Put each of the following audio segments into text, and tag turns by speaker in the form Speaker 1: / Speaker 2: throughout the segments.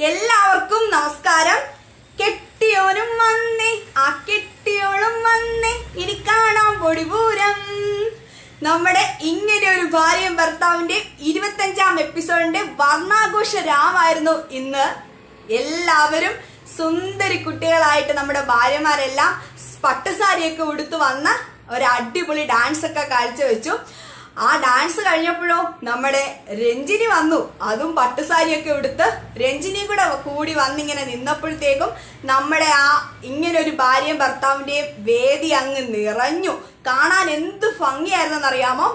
Speaker 1: എല്ലാവർക്കും നമസ്കാരം. കെട്ടിയോനും വന്നേ, ആ കെട്ടിയോളും വന്നേ, ഇനി കാണാം പൊടിപൂരം. നമ്മുടെ ഇങ്ങനെ ഒരു ഭാര്യയും ഭർത്താവിന്റെ 25ാം എപ്പിസോഡിന്റെ വർണ്ണാഘോഷ രാമായിരുന്നു ഇന്ന്. എല്ലാവരും സുന്ദരി കുട്ടികളായിട്ട് നമ്മുടെ ഭാര്യമാരെല്ലാം പട്ടുസാരിയൊക്കെ ഉടുത്തു വന്ന ഒരു അടിപൊളി ഡാൻസ് ഒക്കെ കാഴ്ചവെച്ചു. ആ ഡാൻസ് കഴിഞ്ഞപ്പോഴോ നമ്മുടെ രഞ്ജിനി വന്നു, അതും പട്ടുസാരിയൊക്കെ ഉടുത്ത് രഞ്ജിനി കൂടി വന്നിങ്ങനെ നിന്നപ്പോഴത്തേക്കും നമ്മുടെ ആ ഇങ്ങനെ ഒരു ഭാര്യയും ഭർത്താവിന്റെയും വേദി അങ്ങ് നിറഞ്ഞു. കാണാൻ എന്ത് ഭംഗിയായിരുന്നെന്നറിയാമോ?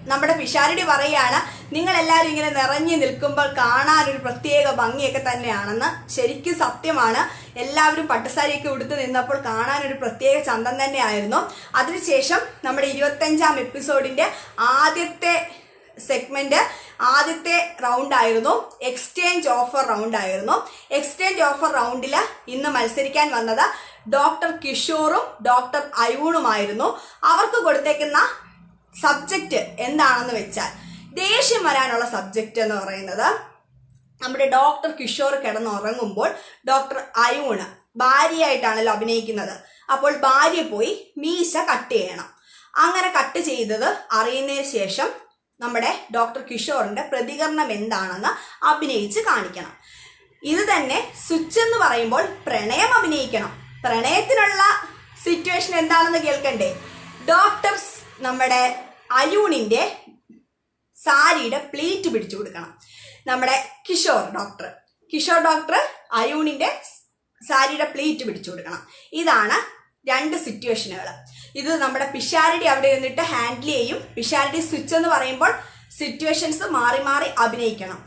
Speaker 1: നമ്മുടെ പിഷാരടി പറയാണ്, നിങ്ങളെല്ലാവരും ഇങ്ങനെ നിറഞ്ഞു നിൽക്കുമ്പോൾ കാണാൻ ഒരു പ്രത്യേക ഭംഗിയൊക്കെ തന്നെയാണെന്ന്. ശരിക്കും സത്യമാണ്. എല്ലാവരും പട്ടുസാരിയൊക്കെ ഉടുത്ത് നിന്നപ്പോൾ കാണാൻ ഒരു പ്രത്യേക ചന്തം തന്നെയായിരുന്നു. അതിനുശേഷം നമ്മുടെ 25ാം എപ്പിസോഡിന്റെ ആദ്യത്തെ സെഗ്മെന്റ്, ആദ്യത്തെ റൗണ്ട് ആയിരുന്നു എക്സ്ചേഞ്ച് ഓഫർ റൗണ്ട് ആയിരുന്നു. എക്സ്ചേഞ്ച് ഓഫർ റൗണ്ടിൽ ഇന്ന് മത്സരിക്കാൻ വന്നത് ഡോക്ടർ കിഷോറും ഡോക്ടർ അയൂണുമായിരുന്നു. അവർക്ക് കൊടുത്തേക്കുന്ന സബ്ജക്റ്റ് എന്താണെന്ന് വെച്ചാൽ, ദേഷ്യം വരാനുള്ള സബ്ജക്റ്റ് എന്ന് പറയുന്നത്, നമ്മുടെ ഡോക്ടർ കിഷോർ കിടന്നുറങ്ങുമ്പോൾ ഡോക്ടർ അയൂണ് ഭാര്യയായിട്ടാണല്ലോ അഭിനയിക്കുന്നത്. അപ്പോൾ ഭാര്യ പോയി മീശ കട്ട് ചെയ്യണം. അങ്ങനെ കട്ട് ചെയ്തത് അറിയുന്നതിന് ശേഷം നമ്മുടെ ഡോക്ടർ കിഷോറിന്റെ പ്രതികരണം എന്താണെന്ന് അഭിനയിച്ച് കാണിക്കണം. ഇത് തന്നെ സ്വിച്ച് എന്ന് പറയുമ്പോൾ പ്രണയം അഭിനയിക്കണം. പ്രണയത്തിനുള്ള സിറ്റുവേഷൻ എന്താണെന്ന് കേൾക്കണ്ടേ? ഡോക്ടർ നമ്മുടെ അയൂണിന്റെ സാരിയുടെ പ്ലീറ്റ് പിടിച്ചു കൊടുക്കണം. നമ്മുടെ കിഷോർ ഡോക്ടർ അയൂണിന്റെ സാരിയുടെ പ്ലീറ്റ് പിടിച്ചു കൊടുക്കണം. ഇതാണ് രണ്ട് സിറ്റുവേഷനുകൾ. ഇത് നമ്മുടെ പിഷാരടി അവിടെ നിന്നിട്ട് ഹാൻഡിൽ ചെയ്യും. പിഷാരടി സ്വിച്ച് എന്ന് പറയുമ്പോൾ സിറ്റുവേഷൻസ് മാറി മാറി അഭിനയിക്കണം.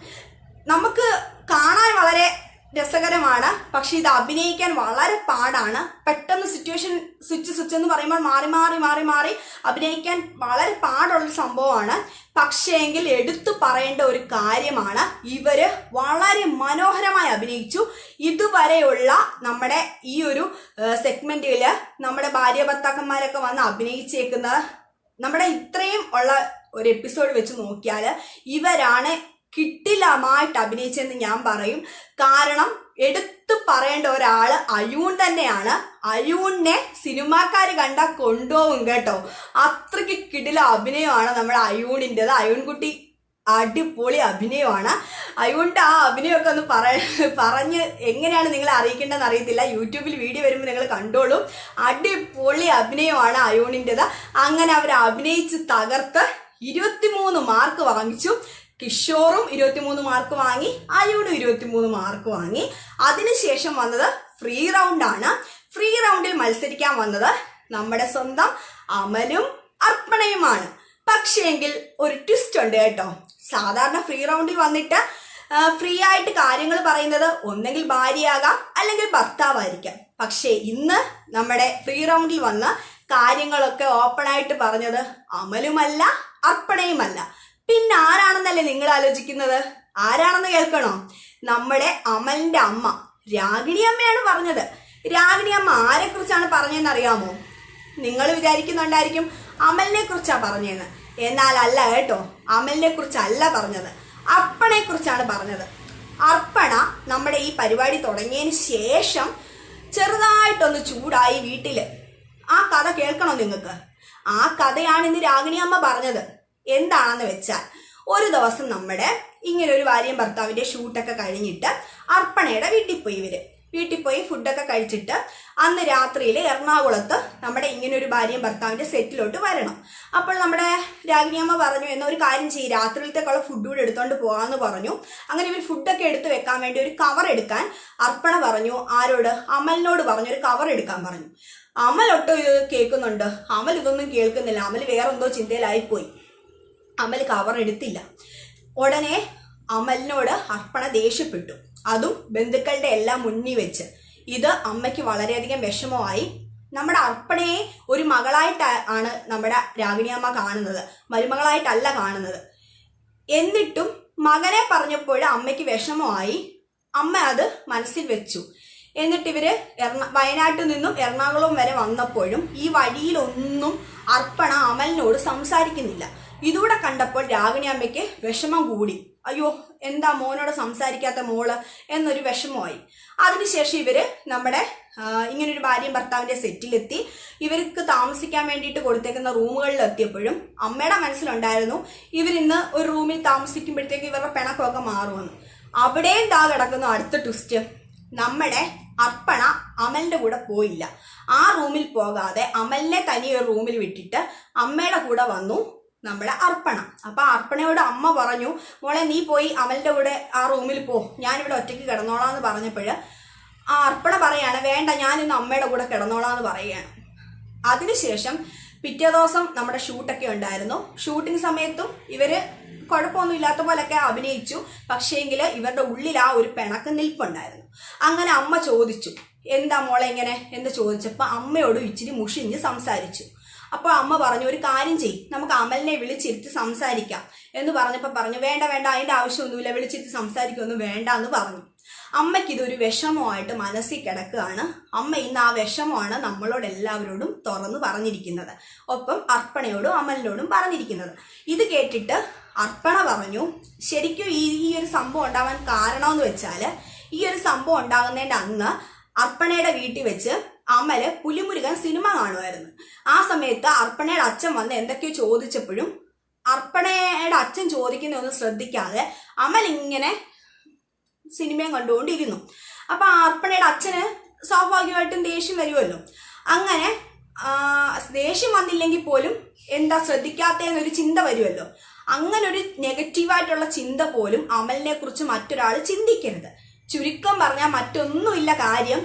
Speaker 1: നമുക്ക് കാണാൻ വളരെ രസകരമാണ്, പക്ഷെ ഇത് അഭിനയിക്കാൻ വളരെ പാടാണ്. പെട്ടെന്ന് സിറ്റുവേഷൻ സ്വിച്ച് എന്ന് പറയുമ്പോൾ മാറി മാറി മാറി മാറി അഭിനയിക്കാൻ വളരെ പാടുള്ള സംഭവമാണ്. പക്ഷേങ്കിൽ എടുത്തു പറയേണ്ട ഒരു കാര്യമാണ്, ഇവര് വളരെ മനോഹരമായി അഭിനയിച്ചു. ഇതുവരെയുള്ള നമ്മുടെ ഈ ഒരു സെഗ്മെന്റിൽ നമ്മുടെ ഭാര്യ ഭർത്താക്കന്മാരൊക്കെ വന്ന് അഭിനയിച്ചേക്കുന്നത്, നമ്മുടെ ഇത്രയും ഉള്ള ഒരു എപ്പിസോഡ് വെച്ച് നോക്കിയാൽ ഇവരാണ് കിട്ടിലമായിട്ട് അഭിനയിച്ചെന്ന് ഞാൻ പറയും. കാരണം എടുത്തു പറയേണ്ട ഒരാള് അയൂൺ തന്നെയാണ്. അയൂണിനെ സിനിമാക്കാര് കണ്ടാൽ കൊണ്ടുപോകും കേട്ടോ. അത്രയ്ക്ക് കിടില അഭിനയമാണ് നമ്മുടെ അയൂണിൻ്റെത്. അയൂൺകുട്ടി അടിപൊളി അഭിനയമാണ്. അയൂണിന്റെ ആ അഭിനയമൊക്കെ ഒന്ന് പറഞ്ഞ് എങ്ങനെയാണ് നിങ്ങളെ അറിയിക്കേണ്ടതെന്ന് അറിയത്തില്ല. യൂട്യൂബിൽ വീഡിയോ വരുമ്പോൾ നിങ്ങൾ കണ്ടോളൂ. അടിപൊളി അഭിനയമാണ് അയൂണിൻ്റെത്. അങ്ങനെ അവർ അഭിനയിച്ച് തകർത്ത് 23 മാർക്ക് വാങ്ങിച്ചു. കിഷോറും 23 മാർക്ക് വാങ്ങി, അയൂണും 23 മാർക്ക് വാങ്ങി. അതിനുശേഷം വന്നത് ഫ്രീ റൗണ്ട് ആണ്. ഫ്രീ റൗണ്ടിൽ മത്സരിക്കാൻ വന്നത് നമ്മുടെ സ്വന്തം അമലും അർപ്പണയുമാണ്. പക്ഷേങ്കിൽ ഒരു ട്വിസ്റ്റ് ഉണ്ട് കേട്ടോ. സാധാരണ ഫ്രീ റൗണ്ടിൽ വന്നിട്ട് ഫ്രീ ആയിട്ട് കാര്യങ്ങൾ പറയുന്നത് ഒന്നെങ്കിൽ ഭാര്യയാകാം അല്ലെങ്കിൽ ഭർത്താവായിരിക്കാം. പക്ഷേ ഇന്ന് നമ്മുടെ ഫ്രീ റൗണ്ടിൽ വന്ന കാര്യങ്ങളൊക്കെ ഓപ്പൺ ആയിട്ട് പറഞ്ഞത് അമലുമല്ല അർപ്പണയുമല്ല. പിന്നെ ആരാണെന്നല്ലേ നിങ്ങൾ ആലോചിക്കുന്നത്? ആരാണെന്ന് കേൾക്കണോ? നമ്മുടെ അമലിന്റെ അമ്മ രാഗിണി അമ്മയാണ് പറഞ്ഞത്. രാഗിണി അമ്മ ആരെ കുറിച്ചാണ് പറഞ്ഞതെന്ന് അറിയാമോ? നിങ്ങൾ വിചാരിക്കുന്നുണ്ടായിരിക്കും അമലിനെ കുറിച്ചാ പറഞ്ഞതെന്ന്. എന്നാൽ അല്ല കേട്ടോ, അമലിനെ കുറിച്ചല്ല പറഞ്ഞത്, അർപ്പണയെ കുറിച്ചാണ് പറഞ്ഞത്. അർപ്പണ നമ്മുടെ ഈ പരിപാടി തുടങ്ങിയതിന് ശേഷം ചെറുതായിട്ടൊന്ന് ചൂടായി വീട്ടില്. ആ കഥ കേൾക്കണോ നിങ്ങൾക്ക്? ആ കഥയാണ് ഇന്ന് രാഗിണി അമ്മ പറഞ്ഞത്. എന്താണെന്ന് വെച്ചാൽ, ഒരു ദിവസം നമ്മുടെ ഇങ്ങനെ ഒരു ഭാര്യയും ഭർത്താവിന്റെ ഷൂട്ടൊക്കെ കഴിഞ്ഞിട്ട് അർപ്പണയുടെ വീട്ടിൽ പോയി ഫുഡൊക്കെ കഴിച്ചിട്ട് അന്ന് രാത്രിയിൽ എറണാകുളത്ത് നമ്മുടെ ഇങ്ങനെ ഒരു ഭാര്യയും ഭർത്താവിന്റെ സെറ്റിലോട്ട് വരണം. അപ്പോൾ നമ്മുടെ രാഗിണിയമ്മ പറഞ്ഞു, എന്നാ ഒരു കാര്യം ചെയ്യും, രാത്രിയിലത്തേക്കുള്ള ഫുഡ് കൂടെ എടുത്തോണ്ട് പോകാമെന്ന് പറഞ്ഞു. അങ്ങനെ ഇവർ ഫുഡൊക്കെ എടുത്ത് വെക്കാൻ വേണ്ടി ഒരു കവർ എടുക്കാൻ അർപ്പണ പറഞ്ഞു. ആരോട്? അമലിനോട് പറഞ്ഞു, ഒരു കവർ എടുക്കാൻ പറഞ്ഞു. അമൽ ഒട്ടും ഇത് കേൾക്കുന്നുണ്ട്, അമൽ ഇതൊന്നും കേൾക്കുന്നില്ല. അമൽ വേറെന്തോ ചിന്തയിലായിപ്പോയി. അമൽ കവർ എടുത്തില്ല. ഉടനെ അമലിനോട് അർപ്പണ ദേഷ്യപ്പെട്ടു, അതും ബന്ധുക്കളുടെ എല്ലാം മുന്നിൽ വെച്ച്. ഇത് അമ്മയ്ക്ക് വളരെയധികം വിഷമമായി. നമ്മുടെ അർപ്പണയെ ഒരു മകളായിട്ട് ആണ് നമ്മുടെ രാഗിണിയമ്മ കാണുന്നത്, മരുമകളായിട്ടല്ല കാണുന്നത്. എന്നിട്ടും മകനെ പറഞ്ഞപ്പോൾ അമ്മയ്ക്ക് വിഷമമായി. അമ്മ അത് മനസ്സിൽ വെച്ചു. എന്നിട്ട് ഇവര് വയനാട്ടിൽ നിന്നും എറണാകുളം വരെ വന്നപ്പോഴും ഈ വഴിയിലൊന്നും അർപ്പണ അമലിനോട് സംസാരിക്കുന്നില്ല. ഇതുകൂടെ കണ്ടപ്പോൾ രാഗിണി അമ്മയ്ക്ക് വിഷമം കൂടി. അയ്യോ, എന്താ മോനോട് സംസാരിക്കാത്ത മോള് എന്നൊരു വിഷമമായി. അതിനുശേഷം ഇവര് നമ്മുടെ ഇങ്ങനൊരു ഭാര്യയും ഭർത്താവിന്റെ സെറ്റിലെത്തി. ഇവർക്ക് താമസിക്കാൻ വേണ്ടിയിട്ട് കൊടുത്തേക്കുന്ന റൂമുകളിൽ എത്തിയപ്പോഴും അമ്മയുടെ മനസ്സിലുണ്ടായിരുന്നു ഇവരിന്ന് ഒരു റൂമിൽ താമസിക്കുമ്പോഴത്തേക്ക് ഇവരുടെ പിണക്കമൊക്കെ മാറുമെന്ന്. അവിടെയും കിടക്കുന്നു അടുത്ത ട്വിസ്റ്റ്. നമ്മുടെ അർപ്പണ അമലിന്റെ കൂടെ പോയില്ല. ആ റൂമിൽ പോകാതെ അമലിനെ തനിയൊരു റൂമിൽ വിട്ടിട്ട് അമ്മയുടെ കൂടെ വന്നു നമ്മുടെ അർപ്പണ. അപ്പൊ അർപ്പണയോട് അമ്മ പറഞ്ഞു, മോളെ നീ പോയി അമലിന്റെ കൂടെ ആ റൂമിൽ പോ, ഞാനിവിടെ ഒറ്റയ്ക്ക് കിടന്നോളാന്ന് പറഞ്ഞപ്പോഴ് ആ അർപ്പണ പറയാണ്, വേണ്ട ഞാനിന്ന് അമ്മയുടെ കൂടെ കിടന്നോളാന്ന് പറയുകയാണ്. അതിനുശേഷം പിറ്റേ ദിവസം നമ്മുടെ ഷൂട്ടൊക്കെ ഉണ്ടായിരുന്നു. ഷൂട്ടിംഗ് സമയത്തും ഇവര് കുഴപ്പമൊന്നും ഇല്ലാത്ത പോലൊക്കെ അഭിനയിച്ചു. പക്ഷേങ്കിൽ ഇവരുടെ ഉള്ളിൽ ആ ഒരു പിണക്ക് നിൽപ്പുണ്ടായിരുന്നു. അങ്ങനെ അമ്മ ചോദിച്ചു, എന്താ മോളെ ഇങ്ങനെ എന്ന് ചോദിച്ചപ്പോൾ അമ്മയോട് ഇച്ചിരി മുഷിഞ്ഞ് സംസാരിച്ചു. അപ്പോൾ അമ്മ പറഞ്ഞു, ഒരു കാര്യം ചെയ്യ്, നമുക്ക് അമലിനെ വിളിച്ചിരുത്തി സംസാരിക്കാം എന്ന് പറഞ്ഞപ്പോൾ പറഞ്ഞു, വേണ്ട വേണ്ട അതിന്റെ ആവശ്യമൊന്നുമില്ല, വിളിച്ചിരുത്തി സംസാരിക്കൊന്നും വേണ്ട എന്ന് പറഞ്ഞു. അമ്മയ്ക്ക് ഇതൊരു വിഷമമായിട്ട് മനസ്സിൽ കിടക്കുകയാണ്. അമ്മ ഇന്ന് ആ വിഷമമാണ് നമ്മളോട് എല്ലാവരോടും തുറന്നു പറഞ്ഞിരിക്കുന്നത്, ഒപ്പം അർപ്പണയോടും അമലിനോടും പറഞ്ഞിരിക്കുന്നത്. ഇത് കേട്ടിട്ട് അർപ്പണ പറഞ്ഞു, ശരിക്കും ഈ ഒരു സംഭവം ഉണ്ടാവാൻ കാരണമെന്ന് വെച്ചാൽ ഈ ഒരു സംഭവം ഉണ്ടാകുന്നതിന്റെ അന്ന് അർപ്പണയുടെ വീട്ടിൽ വെച്ച് അമല് പുലിമുരുകൻ സിനിമ കാണുമായിരുന്നു. ആ സമയത്ത് അർപ്പണയുടെ അച്ഛൻ വന്ന് എന്തൊക്കെയോ ചോദിച്ചപ്പോഴും അർപ്പണയുടെ അച്ഛൻ ചോദിക്കുന്നതൊന്നും ശ്രദ്ധിക്കാതെ അമൽ ഇങ്ങനെ സിനിമയും കണ്ടുകൊണ്ടിരുന്നു. അപ്പൊ അർപ്പണയുടെ അച്ഛന് സ്വാഭാവികമായിട്ടും ദേഷ്യം വരുമല്ലോ. അങ്ങനെ ദേഷ്യം വന്നില്ലെങ്കിൽ പോലും എന്താ ശ്രദ്ധിക്കാത്തതെന്നൊരു ചിന്ത വരുമല്ലോ. അങ്ങനെ ഒരു നെഗറ്റീവായിട്ടുള്ള ചിന്ത പോലും അമലിനെ കുറിച്ച് മറ്റൊരാൾ ചിന്തിക്കരുത്. ചുരുക്കം പറഞ്ഞാൽ മറ്റൊന്നുമില്ല കാര്യം,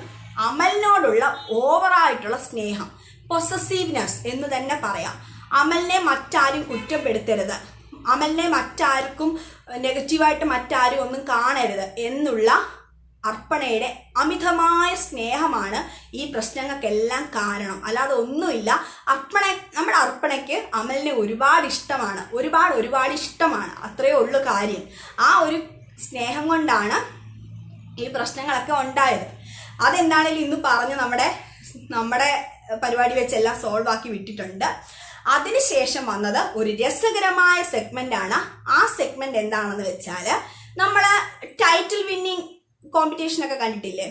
Speaker 1: അമലിനോടുള്ള ഓവറായിട്ടുള്ള സ്നേഹം, പൊസസീവ്നെസ് എന്ന് തന്നെ പറയാം. അമലിനെ മറ്റാരും കുറ്റപ്പെടുത്തരുത്, അമലിനെ മറ്റാർക്കും നെഗറ്റീവായിട്ട് മറ്റാരും ഒന്നും കാണരുത് എന്നുള്ള അർപ്പണയുടെ അമിതമായ സ്നേഹമാണ് ഈ പ്രശ്നങ്ങൾക്കെല്ലാം കാരണം. അല്ലാതെ ഒന്നുമില്ല. നമ്മുടെ അർപ്പണയ്ക്ക് അമലിനെ ഒരുപാട് ഇഷ്ടമാണ്, ഒരുപാട് ഇഷ്ടമാണ്, അത്രയേ ഉള്ളൂ കാര്യം. ആ ഒരു സ്നേഹം കൊണ്ടാണ് ഈ പ്രശ്നങ്ങളൊക്കെ ഉണ്ടായത്. അതെന്താണെങ്കിലും ഇന്ന് പറഞ്ഞ് നമ്മുടെ പരിപാടി വെച്ചെല്ലാം സോൾവ് ആക്കി വിട്ടിട്ടുണ്ട്. അതിനുശേഷം വന്നത് ഒരു രസകരമായ സെഗ്മെന്റ് ആണ്. ആ സെഗ്മെന്റ് എന്താണെന്ന് വെച്ചാൽ, നമ്മള് ടൈറ്റിൽ വിന്നിങ് കോമ്പറ്റീഷൻ ഒക്കെ കണ്ടിട്ടില്ലേ?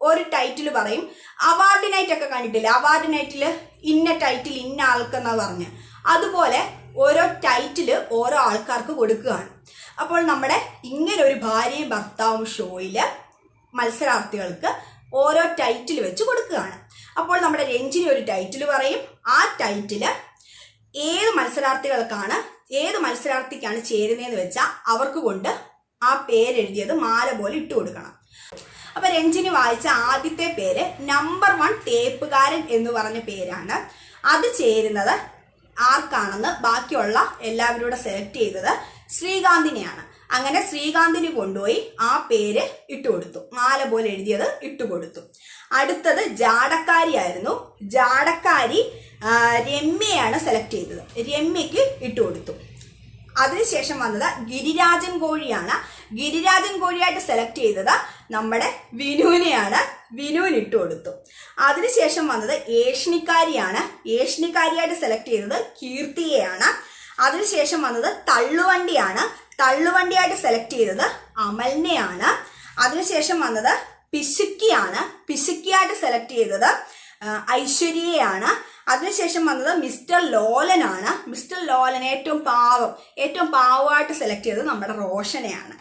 Speaker 1: ഒരു ടൈറ്റിൽ പറയും. അവാർഡ് നൈറ്റ് ഒക്കെ കണ്ടിട്ടില്ലേ? അവാർഡ് നൈറ്റില് ഇന്ന ടൈറ്റിൽ ഇന്ന ആൾക്കെന്നാ പറഞ്ഞ്, അതുപോലെ ഓരോ ടൈറ്റില് ഓരോ ആൾക്കാർക്ക് കൊടുക്കുകയാണ്. അപ്പോൾ നമ്മുടെ ഇങ്ങനെ ഒരു ഭാര്യയും ഭർത്താവും ഷോയില് മത്സരാർത്ഥികൾക്ക് ഓരോ ടൈറ്റിൽ വെച്ച് കൊടുക്കുകയാണ്. അപ്പോൾ നമ്മുടെ രഞ്ജിനി ഒരു ടൈറ്റിൽ പറയും. ആ ടൈറ്റില് ഏത് മത്സരാർത്ഥിക്കാണ് ചേരുന്നതെന്ന് വെച്ചാൽ അവർക്ക് കൊണ്ട് ആ പേരെഴുതിയത് മാല പോലെ ഇട്ട് കൊടുക്കണം. അപ്പൊ രഞ്ജിനി വായിച്ച ആദ്യത്തെ പേര് നമ്പർ 1 തേപ്പുകാരൻ എന്ന് പറഞ്ഞ പേരാണ്. അത് ചേരുന്നത് ആർക്കാണെന്ന് ബാക്കിയുള്ള എല്ലാവരും സെലക്ട് ചെയ്തത് ശ്രീകാന്തിനെയാണ്. അങ്ങനെ ശ്രീകാന്തിന് കൊണ്ടുപോയി ആ പേര് ഇട്ടുകൊടുത്തു, മാല പോലെ എഴുതിയത് ഇട്ടുകൊടുത്തു. അടുത്തത് ജാടക്കാരിയായിരുന്നു. ജാടക്കാരി രമ്യയാണ് സെലക്ട് ചെയ്തത്, രമ്യക്ക് ഇട്ടുകൊടുത്തു. അതിനുശേഷം വന്നത് ഗിരിരാജൻ കോഴിയാണ്. ഗിരിരാജൻ കോഴിയായിട്ട് സെലക്ട് ചെയ്തത് നമ്മുടെ വിനുവിനെയാണ്, വിനുവിന് ഇട്ടുകൊടുത്തു. അതിനുശേഷം വന്നത് ഏഷ്ണിക്കാരിയാണ്. ഏഷ്ണിക്കാരിയായിട്ട് സെലക്ട് ചെയ്തത് കീർത്തിയെയാണ്. അതിനുശേഷം വന്നത് തള്ളുവണ്ടിയാണ്. തള്ളുവണ്ടിയായിട്ട് സെലക്ട് ചെയ്തത് അമലിനെയാണ്. അതിനുശേഷം വന്നത് പിശുക്കിയാണ്. പിശുക്കിയായിട്ട് സെലക്ട് ചെയ്തത് ഐശ്വര്യയാണ്. അതിനുശേഷം വന്നത് മിസ്റ്റർ ലോലനാണ്. മിസ്റ്റർ ലോലൻ ഏറ്റവും പാവമായിട്ട് സെലക്ട് ചെയ്തത് നമ്മുടെ റോഷനെയാണ്.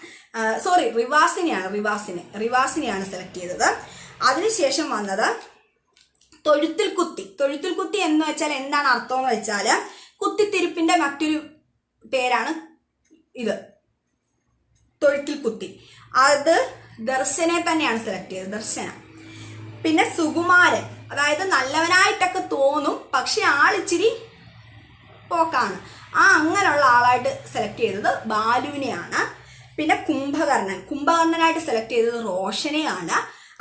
Speaker 1: റിവാസിനെയാണ് സെലക്ട് ചെയ്തത്. അതിനുശേഷം വന്നത് തൊഴുത്തിൽ കുത്തി എന്ന് വെച്ചാൽ എന്താണ് അർത്ഥം എന്ന് വെച്ചാൽ, കുത്തിത്തിരിപ്പിന്റെ മറ്റൊരു പേരാണ് ഇത്, തൊഴുത്തിൽ കുത്തി. അത് ദർശനെ തന്നെയാണ് സെലക്ട് ചെയ്തത്, ദർശന. പിന്നെ സുകുമാരൻ, അതായത് നല്ലവനായിട്ടൊക്കെ തോന്നും പക്ഷെ ആളിച്ചിരി പോക്കാണ്, അങ്ങനെയുള്ള ആളായിട്ട് സെലക്ട് ചെയ്തത് ബാലുവിനെയാണ്. പിന്നെ കുംഭകർണനായിട്ട് സെലക്ട് ചെയ്തത് റോഷനെയാണ്.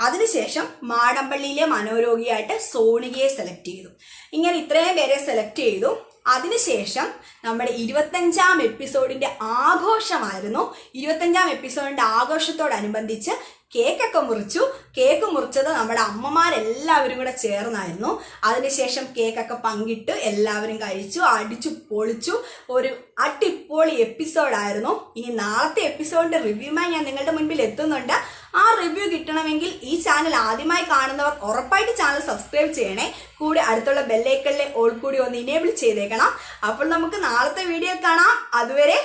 Speaker 1: അതിനുശേഷം മാടമ്പള്ളിയിലെ മനോരോഗിയായിട്ട് സോണികയെ സെലക്ട് ചെയ്തു. ഇങ്ങനെ ഇത്രയും പേരെ സെലക്ട് ചെയ്തു. അതിനുശേഷം നമ്മുടെ 25ാം എപ്പിസോഡിന്റെ ആഘോഷമായിരുന്നു. 25ാം എപ്പിസോഡിന്റെ ആഘോഷത്തോടനുബന്ധിച്ച് കേക്കൊക്കെ മുറിച്ചു. കേക്ക് മുറിച്ചത് നമ്മുടെ അമ്മമാരെല്ലാവരും കൂടെ ചേർന്നായിരുന്നു. അതിനുശേഷം കേക്കൊക്കെ പങ്കിട്ട് എല്ലാവരും കഴിച്ചു, അടിച്ചു പൊളിച്ചു. ഒരു അടിപൊളി എപ്പിസോഡായിരുന്നു. ഇനി നാളത്തെ എപ്പിസോഡിന്റെ റിവ്യൂമായി ഞാൻ നിങ്ങളുടെ മുൻപിൽ എത്തുന്നുണ്ട്. ആ റിവ്യൂ കിട്ടണമെങ്കിൽ ഈ ചാനൽ ആദ്യമായി കാണുന്നവർ ഉറപ്പായിട്ട് ചാനൽ സബ്സ്ക്രൈബ് ചെയ്യണേ. കൂടെ അടുത്തുള്ള ബെല്ലൈക്കണിലെ ഓൾ കൂടി ഒന്ന് ഇനേബിൾ ചെയ്തേക്കണം. അപ്പോൾ നമുക്ക് നാളത്തെ വീഡിയോ കാണാം. അതുവരെ